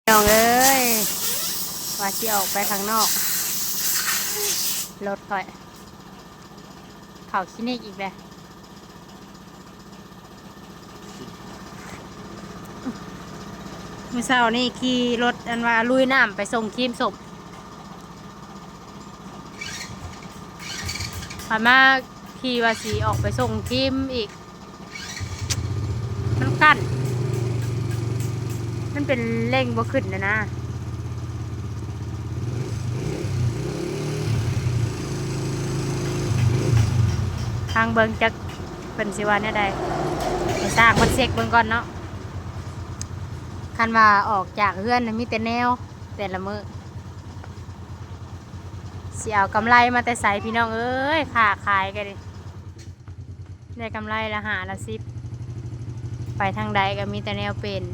น้องเอ้ยว่าสิออกไปข้างนอกรถค่อยเข้าคลินิกอีกแล้วมื้อเช้านี่ขี่รถอันว่าลุยน้ำไปส่งครีมศพผ่านมาขี่ว่าสิออกไปส่งครีมอีกมันกั้นมันเป็นเร่งบ่ขึ้นนะทางเบิงจักเป็นสิวันเนี่ยใดไปสร้างมันเซ็กเบิงก่อนเนาะคันว่าออกจากเฮือนมีแต่แนวแต่ละมือสิเอากำไรมาแต่ใส่พี่น้องเอ้ยค้าขายกันดิได้กำไรละ10ไปทางใดก็มีแต่แนวเป็น